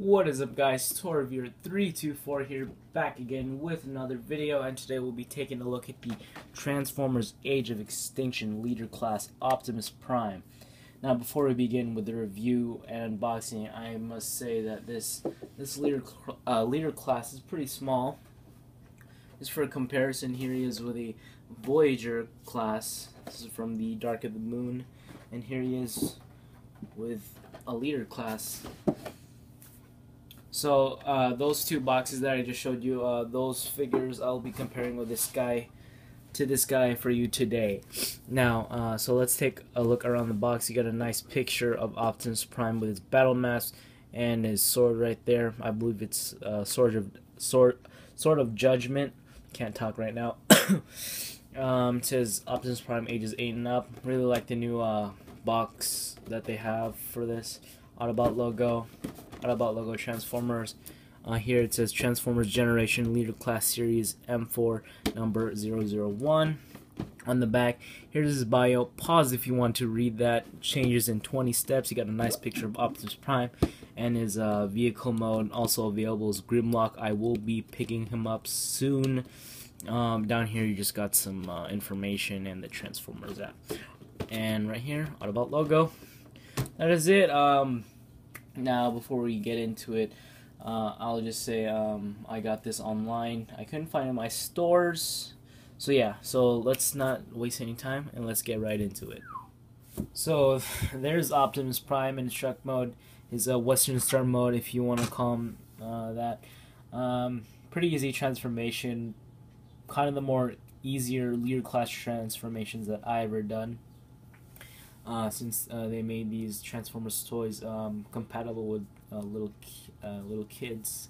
What is up, guys? ToysRus324 here, back again with another video, and today we'll be taking a look at the Transformers Age of Extinction Leader Class Optimus Prime. Now, before we begin with the review and unboxing, I must say that this leader class is pretty small. Just for comparison, here he is with a Voyager class. This is from the Dark of the Moon, and here he is with a leader class. So those two boxes that I just showed you, those figures I'll be comparing with this guy to this guy for you today. Now, so let's take a look around the box. You got a nice picture of Optimus Prime with his battle mask and his sword right there. I believe it's sword of Judgment. Can't talk right now. It says Optimus Prime ages 8 and up. Really like the new box that they have for this. Autobot logo Transformers. Here it says Transformers Generation Leader Class Series M4 number 001. On the back, here's his bio. Pause if you want to read that. Changes in 20 steps. You got a nice picture of Optimus Prime and his vehicle mode. Also available is Grimlock. I will be picking him up soon. Down here you just got some information and the Transformers app. And right here, Autobot logo. That is it. Now, before we get into it, I'll just say I got this online. I couldn't find it in my stores. So yeah, so let's not waste any time and let's get right into it. So there's Optimus Prime in truck mode, his Western Star mode, if you want to call him that. Pretty easy transformation, kind of the more easier leader class transformations that I ever done. Since they made these Transformers toys compatible with little kids.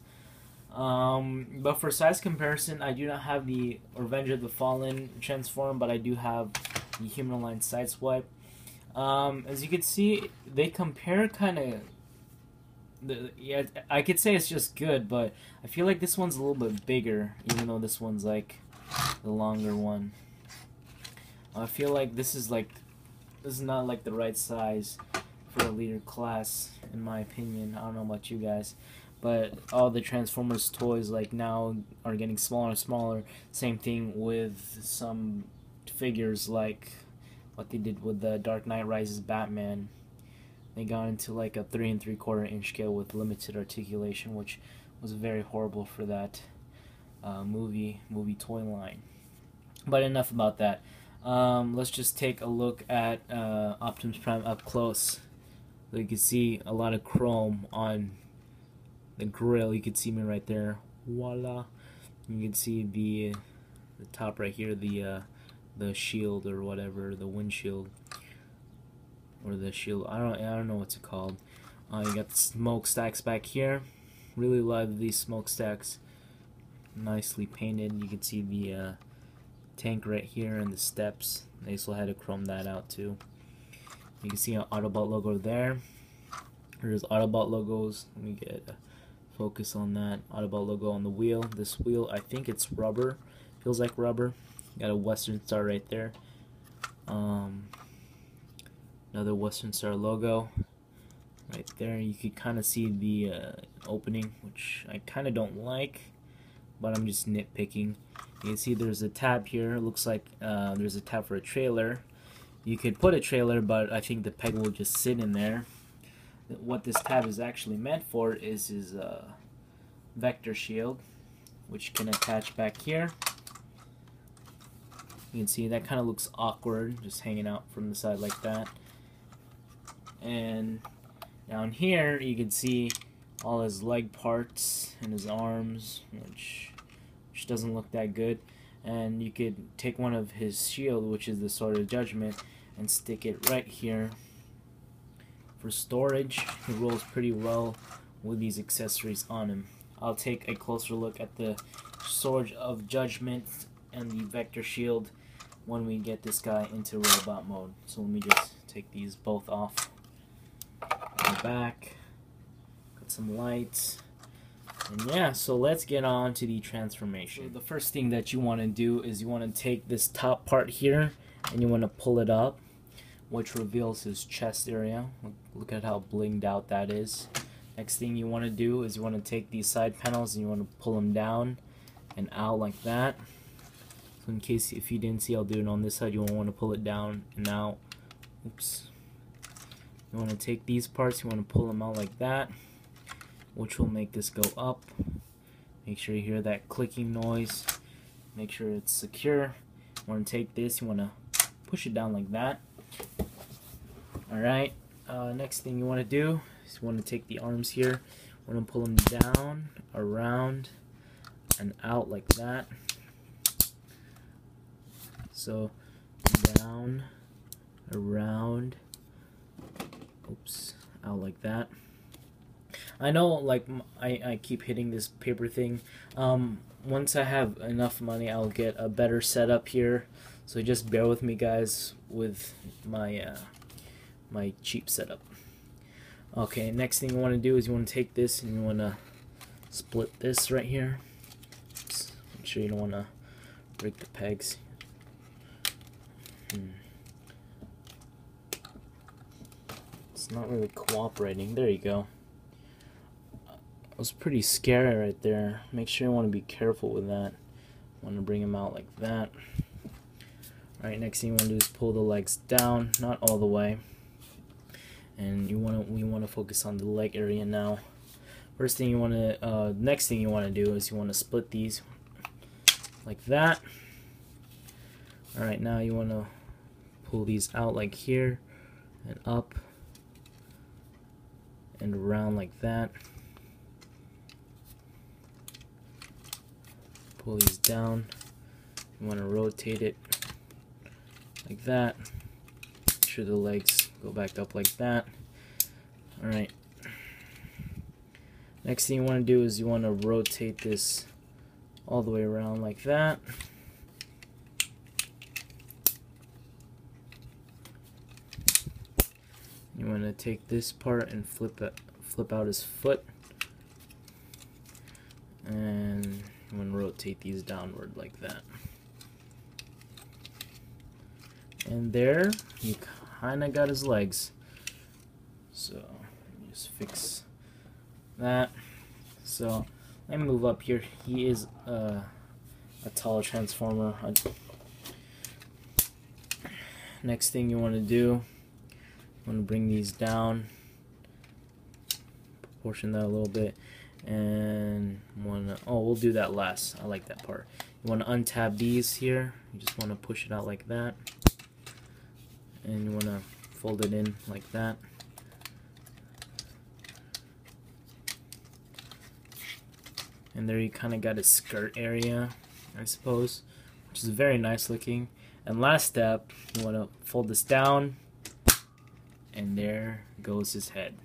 But for size comparison, I do not have the Revenge of the Fallen transform, but I do have the Human Line Sideswipe. As you can see, they compare kind of. Yeah, I could say it's just good, but I feel like this one's a little bit bigger, even though this one's like the longer one. I feel like this is not like the right size for a leader class, in my opinion. I don't know about you guys, but all the Transformers toys like now are getting smaller and smaller. Same thing with some figures like what they did with the Dark Knight Rises Batman. They got into like a 3 3/4 inch scale with limited articulation, which was very horrible for that movie toy line. But enough about that. Let's just take a look at Optimus Prime up close. So you can see a lot of chrome on the grill. You can see me right there. Voila! You can see the top right here, the shield or whatever, the windshield or the shield. I don't know what's it called. You got the smokestacks back here. Really love these smokestacks. Nicely painted. You can see the tank right here and the steps. They still had to chrome that out too. You can see an Autobot logo there. There's Autobot logos. Let me get a focus on that. Autobot logo on the wheel. This wheel, I think it's rubber. Feels like rubber. Got a Western Star right there. Another Western Star logo right there. You can kind of see the opening, which I kind of don't like, but I'm just nitpicking. You can see there's a tab here. It looks like there's a tab for a trailer. You could put a trailer, but I think the peg will just sit in there. What this tab is actually meant for is his vector shield, which can attach back here. You can see that kind of looks awkward, just hanging out from the side like that. And down here, you can see all his leg parts and his arms, which doesn't look that good. And you could take one of his shield, which is the Sword of Judgment, and stick it right here for storage. He rolls pretty well with these accessories on him. I'll take a closer look at the Sword of Judgment and the Vector Shield when we get this guy into robot mode. So let me just take these both off the back. Got some lights. And yeah, so let's get on to the transformation. So the first thing that you want to do is you want to take this top part here and you want to pull it up, which reveals his chest area. Look at how blinged out that is. Next thing you want to do is you want to take these side panels and you want to pull them down and out like that. So in case if you didn't see, I'll do it on this side. You want to pull it down and out. Oops. You want to take these parts, you want to pull them out like that, which will make this go up. Make sure you hear that clicking noise. Make sure it's secure. You want to take this, you want to push it down like that. Alright, next thing you want to do is you want to take the arms here. You want to pull them down, around, and out like that. So, down, around, oops, out like that. I know, like, I keep hitting this paper thing. Once I have enough money, I'll get a better setup here. So just bear with me, guys, with my my cheap setup. Okay, next thing you want to do is you want to take this and you want to split this right here. Oops, make sure you don't want to break the pegs. It's not really cooperating. There you go. It was pretty scary right there. Make sure you want to be careful with that. Want to bring them out like that. Alright, next thing you want to do is pull the legs down, not all the way. And we want to focus on the leg area now. Next thing you want to do is you want to split these like that. Alright, now you want to pull these out like here and up and around like that. Pull these down. You want to rotate it like that. Make sure the legs go back up like that. Alright. Next thing you want to do is you want to rotate this all the way around like that. You want to take this part and flip out his foot. And I'm going to rotate these downward like that. And there, you kind of got his legs. So, let me just fix that. So, let me move up here. He is a tall transformer. Next thing you want to do, you want to bring these down. Proportion that a little bit. And we'll do that last. I like that part. You want to untab these here. You just want to push it out like that, and you want to fold it in like that. And there you kind of got a skirt area, I suppose, which is very nice looking. And last step, you want to fold this down, and there goes his head.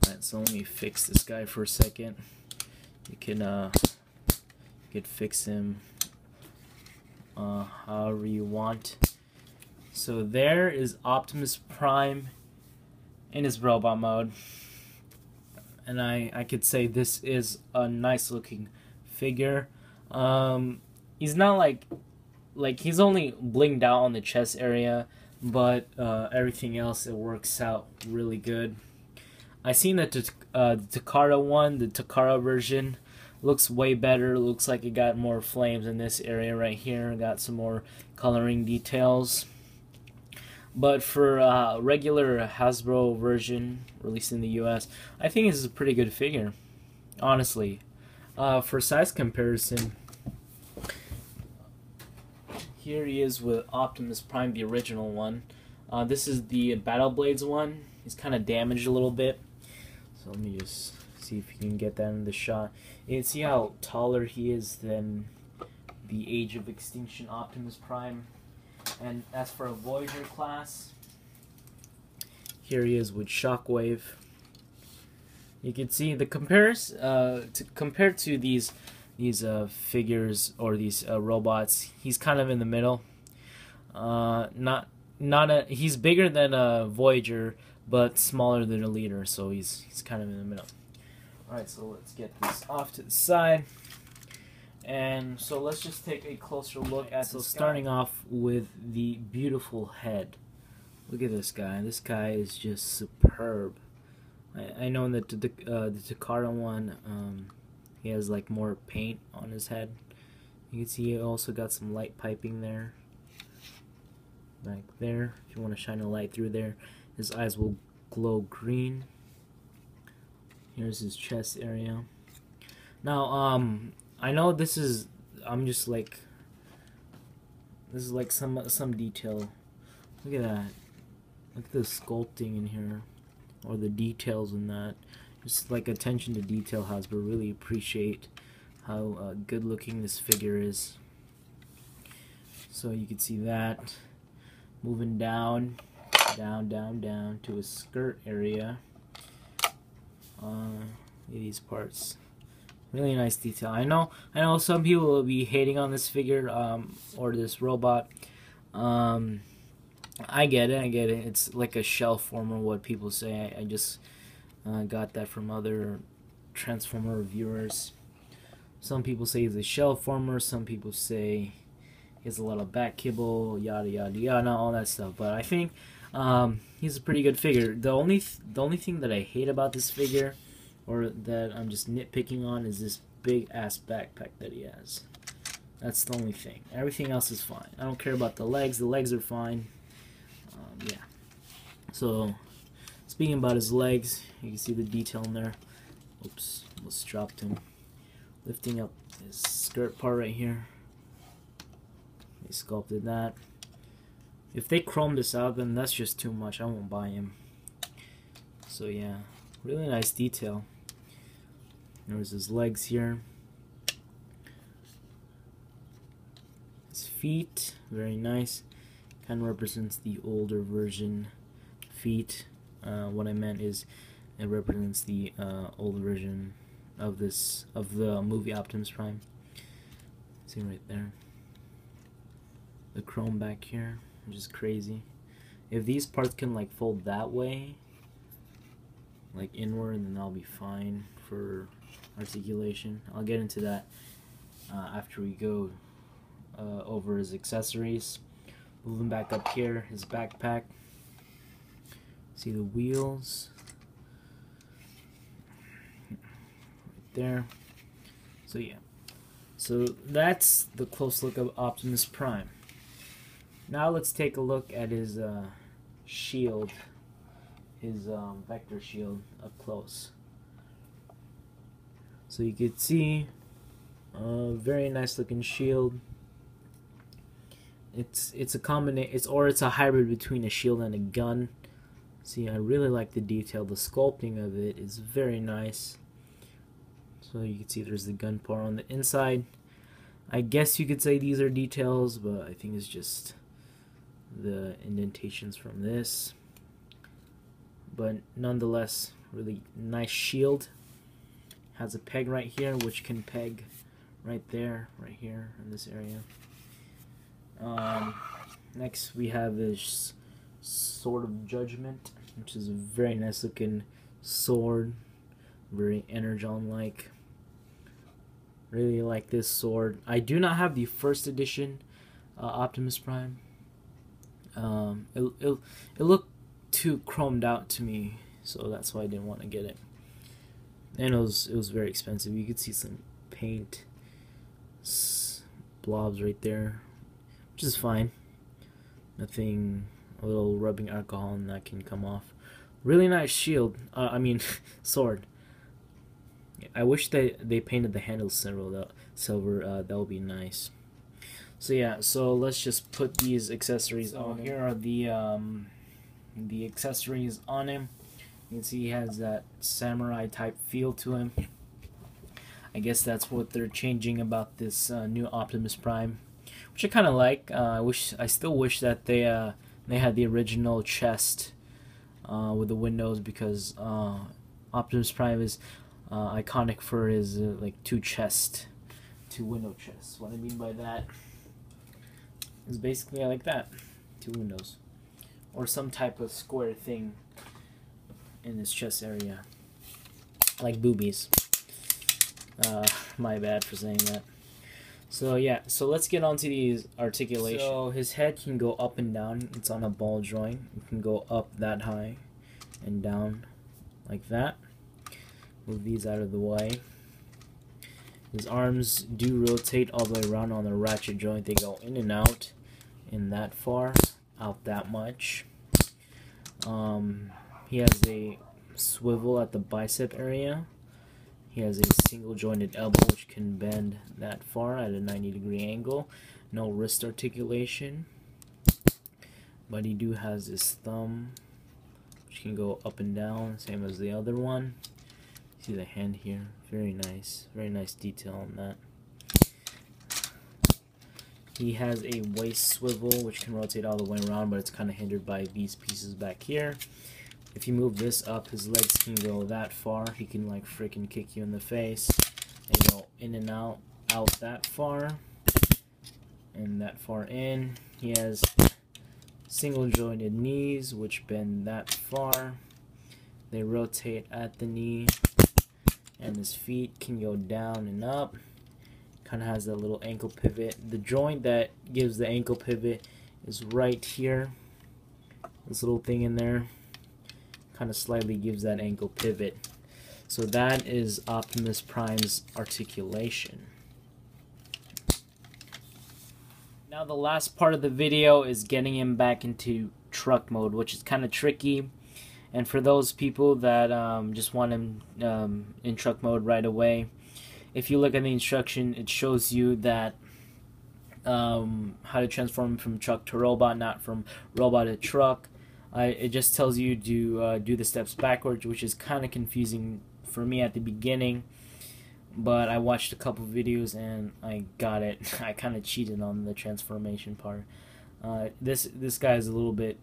Alright, so let me fix this guy for a second. You could fix him however you want. So there is Optimus Prime in his robot mode, and I could say this is a nice looking figure. He's not like he's only blinged out on the chest area, but everything else, it works out really good. I seen the Takara one, the Takara version. Looks way better. Looks like it got more flames in this area right here. Got some more coloring details. But for regular Hasbro version released in the US, I think this is a pretty good figure, honestly. For size comparison, here he is with Optimus Prime, the original one. This is the Battle Blades one. He's kind of damaged a little bit. So let me just see if you can get that in the shot. You can see how taller he is than the Age of Extinction Optimus Prime. And as for a Voyager class, here he is with Shockwave. You can see the compared to these figures or these robots, he's kind of in the middle. He's bigger than a Voyager, but smaller than a Leader, so he's kind of in the middle. Alright, so let's get this off to the side. And so let's just take a closer look at this. Starting off with the beautiful head. Look at this guy. This guy is just superb. I know that the Takara one, he has like more paint on his head. You can see he also got some light piping there. Back there, if you want to shine a light through there, his eyes will glow green. Here's his chest area. Now, I know this is, this is like some detail. Look at that. Look at the sculpting in here, or the details in that. Just like attention to detail has, but really appreciate how good looking this figure is. So you can see that. Moving down to his skirt area. These parts, really nice detail. I know some people will be hating on this figure, or this robot. I get it. It's like a shell former, what people say. I just got that from other Transformer reviewers. Some people say he's a shell former. Some people say he has a lot of back kibble, yada yada yada, all that stuff. But I think he's a pretty good figure. The only thing that I hate about this figure, or that I'm just nitpicking on, is this big ass backpack that he has. That's the only thing. Everything else is fine. I don't care about the legs. The legs are fine. Yeah. So, speaking about his legs, you can see the detail in there. Oops, almost dropped him. Lifting up his skirt part right here. They sculpted that. If they chrome this out, then that's just too much. I won't buy him. So yeah, really nice detail. There's his legs here. His feet, very nice. Kind of represents the older version feet. What I meant is it represents the old version of the movie Optimus Prime. See right there. The chrome back here, which is crazy. If these parts can like fold that way, like inward, then I'll be fine for articulation. I'll get into that after we go over his accessories. Moving back up here, his backpack. See the wheels right there. So yeah, so that's the close look of Optimus Prime. Now let's take a look at his shield, his vector shield up close. So you can see a very nice looking shield. It's a combination, it's a hybrid between a shield and a gun. See, I really like the detail. The sculpting of it is very nice. So you can see there's the gun part on the inside. I guess you could say these are details, but I think it's just the indentations from this. But nonetheless, really nice shield. Has a peg right here, which can peg right there, right here in this area. Next we have this Sword of Judgment, which is a very nice looking sword, very Energon-like. Really like this sword. I do not have the first edition Optimus Prime. It looked too chromed out to me, so that's why I didn't want to get it. And it was very expensive. You could see some paint blobs right there, which is fine. Nothing, a little rubbing alcohol and that can come off. Really nice shield. I mean sword. I wish they painted the handles silver. That would be nice. So yeah, so let's just put these accessories on. Here are the accessories on him. You can see he has that samurai type feel to him. I guess that's what they're changing about this new Optimus Prime, which I kind of like. I still wish that they had the original chest with the windows, because Optimus Prime is iconic for his like two window chests. What I mean by that is basically like that, two windows, or some type of square thing in his chest area, like boobies. My bad for saying that. So yeah, so let's get on to these articulation. So his head can go up and down. It's on a ball joint. It can go up that high and down like that. Move these out of the way. His arms do rotate all the way around on the ratchet joint. They go in and out, in that far, out that much. He has a swivel at the bicep area. He has a single jointed elbow which can bend that far at a 90-degree angle. No wrist articulation. But he do has his thumb which can go up and down, same as the other one. See the hand here, very nice detail on that. He has a waist swivel which can rotate all the way around, but it's kind of hindered by these pieces back here. If you move this up, his legs can go that far. He can like freaking kick you in the face. They go in and out that far, and that far in. He has single jointed knees which bend that far. They rotate at the knee, and his feet can go down and up. Kind of has that little ankle pivot. The joint that gives the ankle pivot is right here. This little thing in there kind of slightly gives that ankle pivot. So that is Optimus Prime's articulation. Now the last part of the video is getting him back into truck mode, which is kind of tricky. And for those people that just want him in truck mode right away, if you look at the instruction, it shows you that how to transform from truck to robot, not from robot to truck. It just tells you to do the steps backwards, which is kind of confusing for me at the beginning. But I watched a couple videos and I got it. I kind of cheated on the transformation part. This guy is a little bit,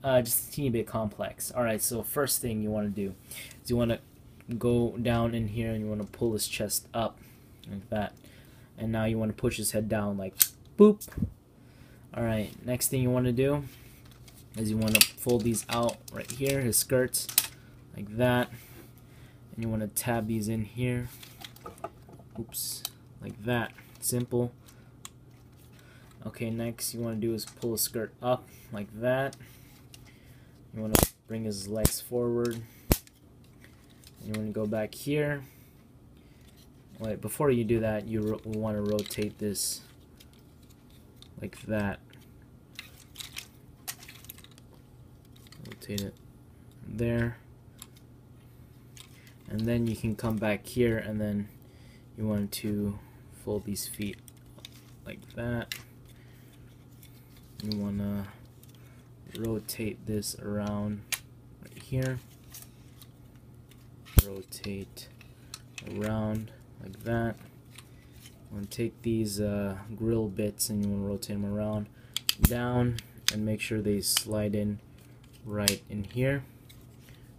just a teeny bit complex. Alright, so first thing you want to do is you want to go down in here and you want to pull his chest up like that. And now you want to push his head down like boop. Alright, next thing you want to do is you want to fold these out right here, his skirts, like that. And you want to tab these in here. Oops, like that. Simple. Okay, next you want to do is pull his skirt up like that. You want to bring his legs forward. You want to go back here. Wait, before you do that, you want to rotate this like that. Rotate it there. And then you can come back here and then you want to fold these feet like that. You want to rotate this around right here. Rotate around like that. You want to take these grill bits and you want to rotate them around, down, and make sure they slide in right in here.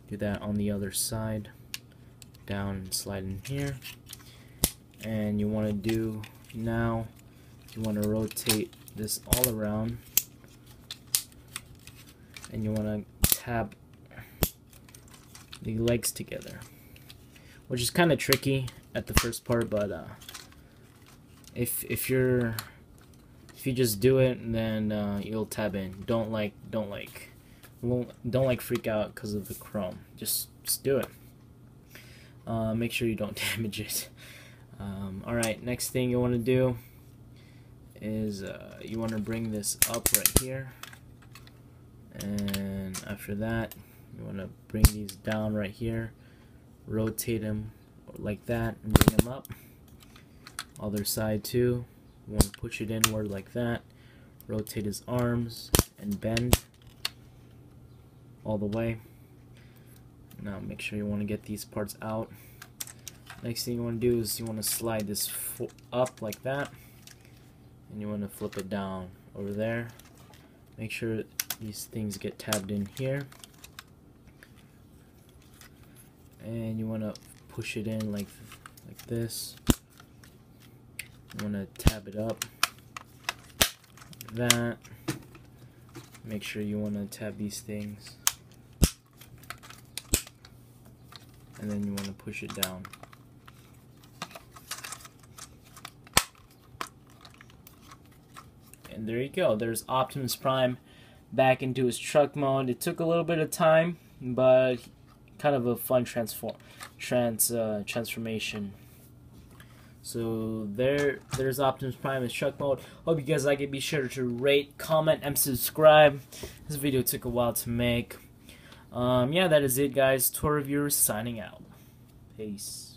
Do that on the other side. Down and slide in here. And you want to do now, you want to rotate this all around, and you want to tab the legs together, which is kind of tricky at the first part, but if you just do it, then you'll tab in. Don't freak out because of the chrome. Just do it. Make sure you don't damage it. Alright, next thing you want to do is you want to bring this up right here, and after that you want to bring these down right here, rotate them like that and bring them up. Other side too, you want to push it inward like that, rotate his arms and bend all the way. Now make sure you want to get these parts out. Next thing you want to do is you want to slide this up like that, and you want to flip it down over there. Make sure these things get tabbed in here, and you want to push it in like this. You want to tab it up like that. Make sure you want to tab these things, and then you want to push it down. And there you go. There's Optimus Prime back into his truck mode. It took a little bit of time, but kind of a fun transformation. So there's Optimus Prime in truck mode. Hope you guys like it. Be sure to rate, comment, and subscribe. This video took a while to make. Yeah, that is it, guys. Toy Reviewers signing out. Peace.